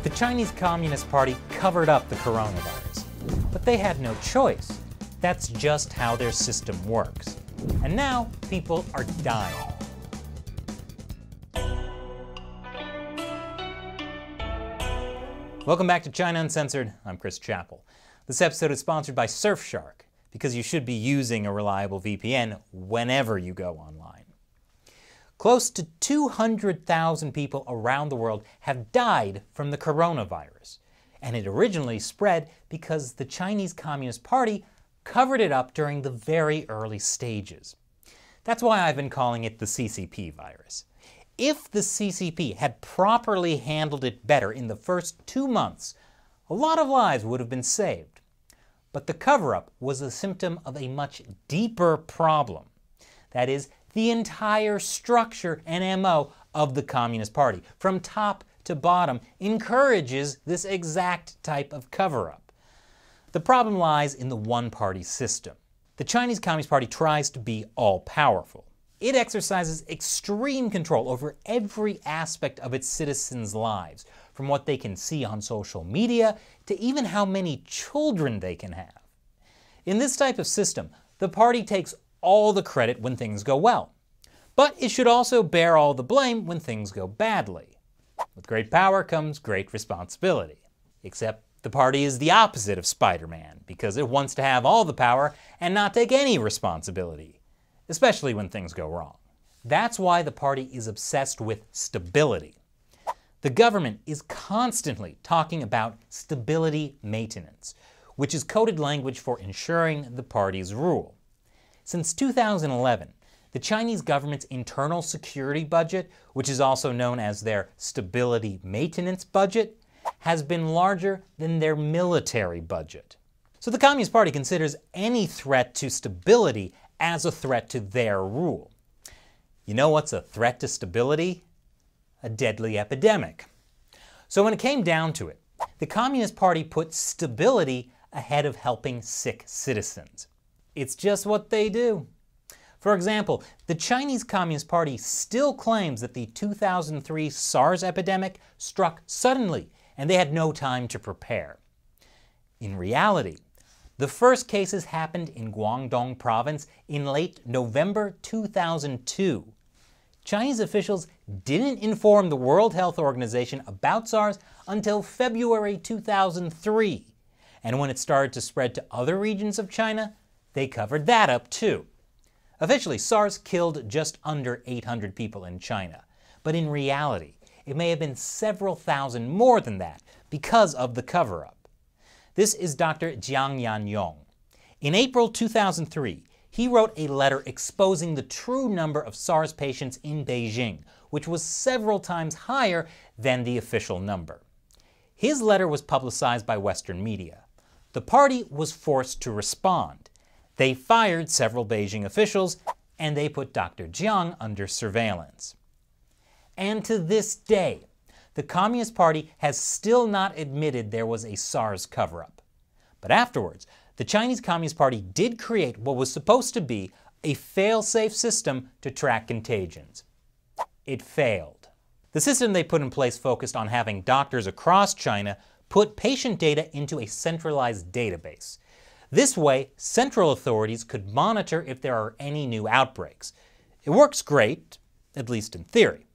The Chinese Communist Party covered up the coronavirus, but they had no choice. That's just how their system works. And now people are dying. Welcome back to China Uncensored. I'm Chris Chappell. This episode is sponsored by Surfshark, because you should be using a reliable VPN whenever you go online. Close to 200,000 people around the world have died from the coronavirus, and it originally spread because the Chinese Communist Party covered it up during the very early stages. That's why I've been calling it the CCP virus. If the CCP had properly handled it better in the first 2 months, a lot of lives would have been saved. But the cover-up was a symptom of a much deeper problem. That is, the entire structure and MO of the Communist Party, from top to bottom, encourages this exact type of cover-up. The problem lies in the one-party system. The Chinese Communist Party tries to be all-powerful. It exercises extreme control over every aspect of its citizens' lives, from what they can see on social media to even how many children they can have. In this type of system, the party takes all the credit when things go well, but it should also bear all the blame when things go badly. With great power comes great responsibility. Except the party is the opposite of Spider-Man, because it wants to have all the power and not take any responsibility, especially when things go wrong. That's why the party is obsessed with stability. The government is constantly talking about stability maintenance, which is coded language for ensuring the party's rule. Since 2011, the Chinese government's internal security budget, which is also known as their stability maintenance budget, has been larger than their military budget. So the Communist Party considers any threat to stability as a threat to their rule. You know what's a threat to stability? A deadly epidemic. So when it came down to it, the Communist Party put stability ahead of helping sick citizens. It's just what they do. For example, the Chinese Communist Party still claims that the 2003 SARS epidemic struck suddenly and they had no time to prepare. In reality, the first cases happened in Guangdong province in late November 2002. Chinese officials didn't inform the World Health Organization about SARS until February 2003. And when it started to spread to other regions of China, they covered that up too. Officially, SARS killed just under 800 people in China. But in reality, it may have been several thousand more than that because of the cover-up. This is Dr. Jiang Yanyong. In April 2003, he wrote a letter exposing the true number of SARS patients in Beijing, which was several times higher than the official number. His letter was publicized by Western media. The party was forced to respond. They fired several Beijing officials, and they put Dr. Jiang under surveillance. And to this day, the Communist Party has still not admitted there was a SARS cover-up. But afterwards, the Chinese Communist Party did create what was supposed to be a fail-safe system to track contagions. It failed. The system they put in place focused on having doctors across China put patient data into a centralized database. This way, central authorities could monitor if there are any new outbreaks. It works great, at least in theory.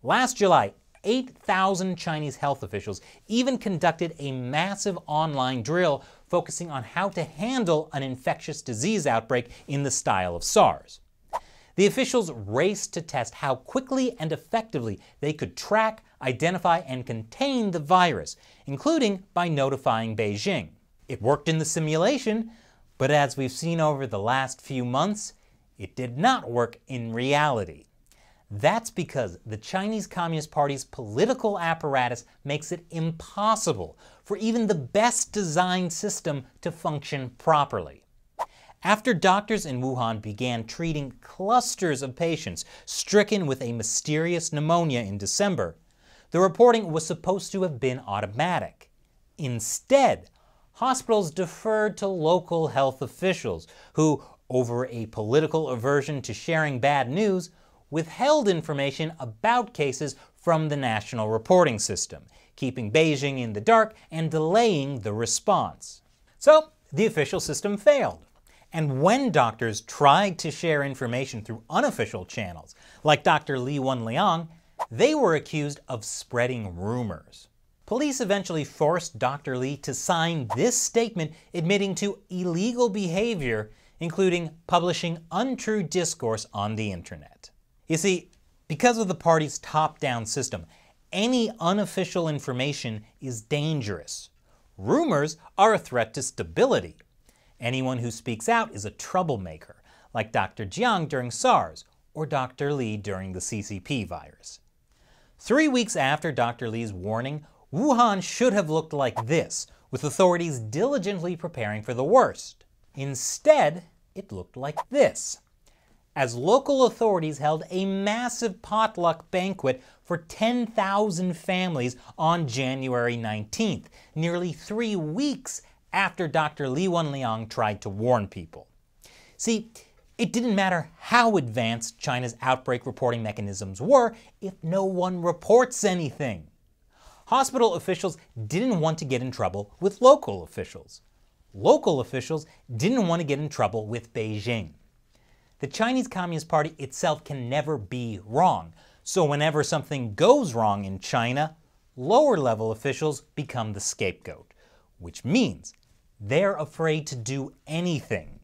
Last July, 8,000 Chinese health officials even conducted a massive online drill focusing on how to handle an infectious disease outbreak in the style of SARS. The officials raced to test how quickly and effectively they could track, identify, and contain the virus, including by notifying Beijing. It worked in the simulation, but as we've seen over the last few months, it did not work in reality. That's because the Chinese Communist Party's political apparatus makes it impossible for even the best designed system to function properly. After doctors in Wuhan began treating clusters of patients stricken with a mysterious pneumonia in December, the reporting was supposed to have been automatic. Instead, hospitals deferred to local health officials who, over a political aversion to sharing bad news, withheld information about cases from the national reporting system, keeping Beijing in the dark and delaying the response. So the official system failed. And when doctors tried to share information through unofficial channels, like Dr. Li Wenliang, they were accused of spreading rumors. Police eventually forced Dr. Li to sign this statement admitting to illegal behavior, including publishing untrue discourse on the internet. You see, because of the party's top-down system, any unofficial information is dangerous. Rumors are a threat to stability. Anyone who speaks out is a troublemaker, like Dr. Jiang during SARS or Dr. Li during the CCP virus. 3 weeks after Dr. Li's warning, Wuhan should have looked like this, with authorities diligently preparing for the worst. Instead, it looked like this, as local authorities held a massive potluck banquet for 10,000 families on January 19th, nearly 3 weeks after Dr. Li Wenliang tried to warn people. See, it didn't matter how advanced China's outbreak reporting mechanisms were if no one reports anything. Hospital officials didn't want to get in trouble with local officials. Local officials didn't want to get in trouble with Beijing. The Chinese Communist Party itself can never be wrong, so whenever something goes wrong in China, lower-level officials become the scapegoat, which means they're afraid to do anything.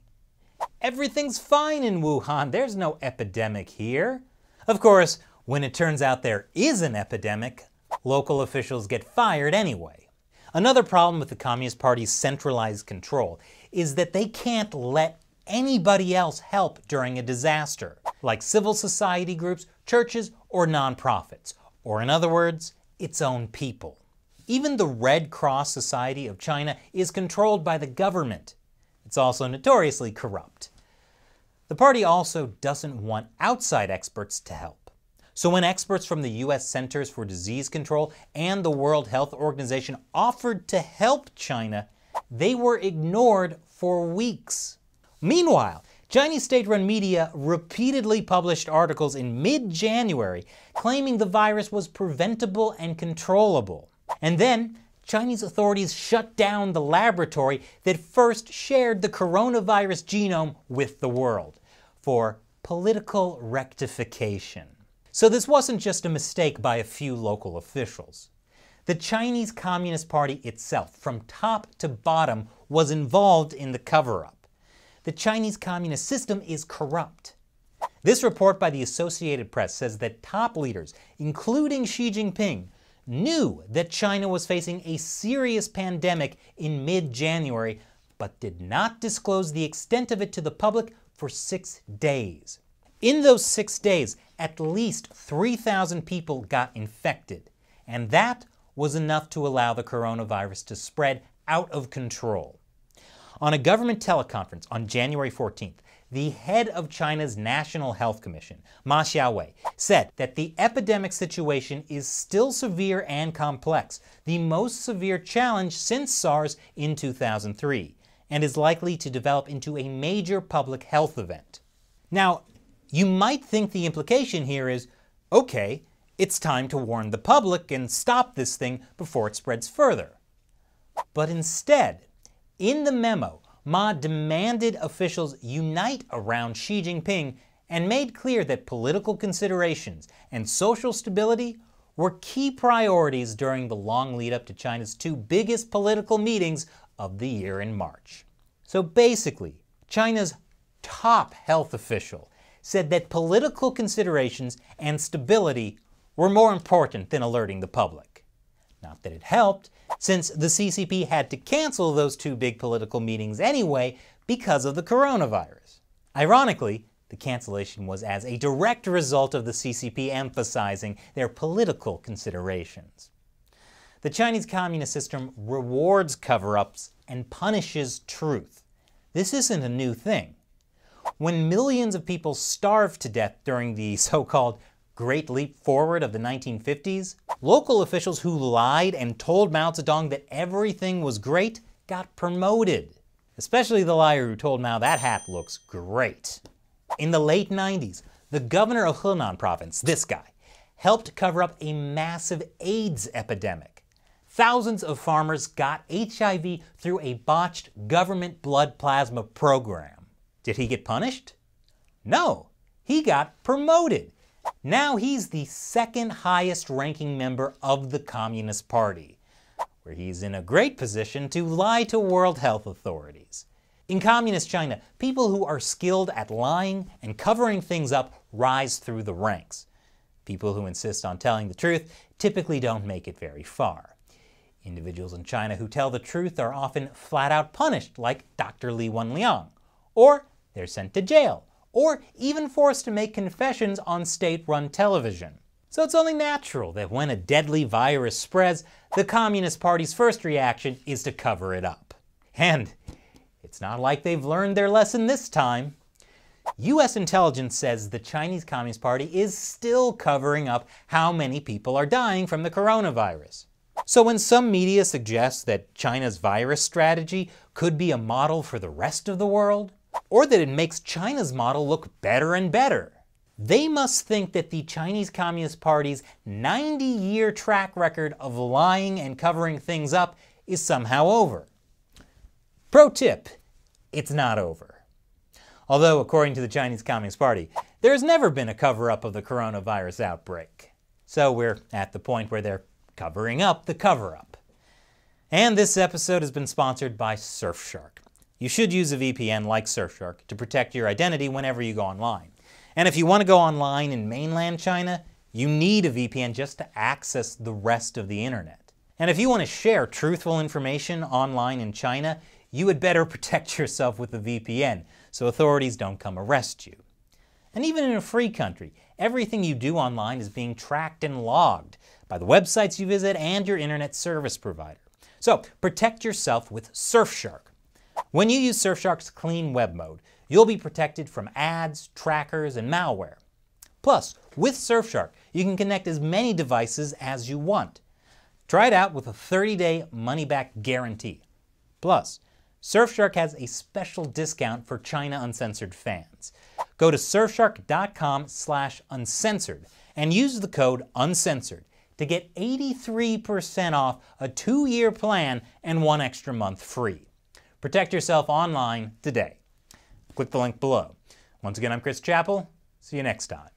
Everything's fine in Wuhan, there's no epidemic here. Of course, when it turns out there is an epidemic, local officials get fired anyway. Another problem with the Communist Party's centralized control is that they can't let anybody else help during a disaster, like civil society groups, churches, or nonprofits, or in other words, its own people. Even the Red Cross Society of China is controlled by the government. It's also notoriously corrupt. The party also doesn't want outside experts to help. So when experts from the US Centers for Disease Control and the World Health Organization offered to help China, they were ignored for weeks. Meanwhile, Chinese state-run media repeatedly published articles in mid-January claiming the virus was preventable and controllable. And then, Chinese authorities shut down the laboratory that first shared the coronavirus genome with the world for political rectification. So this wasn't just a mistake by a few local officials. The Chinese Communist Party itself, from top to bottom, was involved in the cover-up. The Chinese communist system is corrupt. This report by the Associated Press says that top leaders, including Xi Jinping, knew that China was facing a serious pandemic in mid-January, but did not disclose the extent of it to the public for 6 days. In those 6 days, at least 3,000 people got infected, and that was enough to allow the coronavirus to spread out of control. On a government teleconference on January 14th, the head of China's National Health Commission, Ma Xiaowei, said that the epidemic situation is still severe and complex, the most severe challenge since SARS in 2003, and is likely to develop into a major public health event. Now, you might think the implication here is, okay, it's time to warn the public and stop this thing before it spreads further. But instead, in the memo, Ma demanded officials unite around Xi Jinping and made clear that political considerations and social stability were key priorities during the long lead-up to China's 2 biggest political meetings of the year in March. So basically, China's top health official said that political considerations and stability were more important than alerting the public. Not that it helped, since the CCP had to cancel those 2 big political meetings anyway because of the coronavirus. Ironically, the cancellation was as a direct result of the CCP emphasizing their political considerations. The Chinese communist system rewards cover-ups and punishes truth. This isn't a new thing. When millions of people starved to death during the so-called Great Leap Forward of the 1950s, local officials who lied and told Mao Zedong that everything was great got promoted. Especially the liar who told Mao that hat looks great. In the late 90s, the governor of Henan province, this guy, helped cover up a massive AIDS epidemic. Thousands of farmers got HIV through a botched government blood plasma program. Did he get punished? No, he got promoted. Now he's the second highest ranking member of the Communist Party, where he's in a great position to lie to World Health authorities. In Communist China, people who are skilled at lying and covering things up rise through the ranks. People who insist on telling the truth typically don't make it very far. Individuals in China who tell the truth are often flat out punished, like Dr. Li Wenliang, or they're sent to jail, or even forced to make confessions on state-run television. So it's only natural that when a deadly virus spreads, the Communist Party's first reaction is to cover it up. And it's not like they've learned their lesson this time. US intelligence says the Chinese Communist Party is still covering up how many people are dying from the coronavirus. So when some media suggests that China's virus strategy could be a model for the rest of the world, or that it makes China's model look better and better, they must think that the Chinese Communist Party's 90-year track record of lying and covering things up is somehow over. Pro tip, it's not over. Although, according to the Chinese Communist Party, there's never been a cover-up of the coronavirus outbreak. So we're at the point where they're covering up the cover-up. And this episode has been sponsored by Surfshark. You should use a VPN like Surfshark to protect your identity whenever you go online. And if you want to go online in mainland China, you need a VPN just to access the rest of the internet. And if you want to share truthful information online in China, you had better protect yourself with a VPN so authorities don't come arrest you. And even in a free country, everything you do online is being tracked and logged by the websites you visit and your internet service provider. So protect yourself with Surfshark. When you use Surfshark's clean web mode, you'll be protected from ads, trackers, and malware. Plus, with Surfshark, you can connect as many devices as you want. Try it out with a 30-day money-back guarantee. Plus, Surfshark has a special discount for China Uncensored fans. Go to surfshark.com/uncensored and use the code UNCENSORED to get 83% off a 2-year plan and 1 extra month free. Protect yourself online today. Click the link below. Once again, I'm Chris Chappell. See you next time.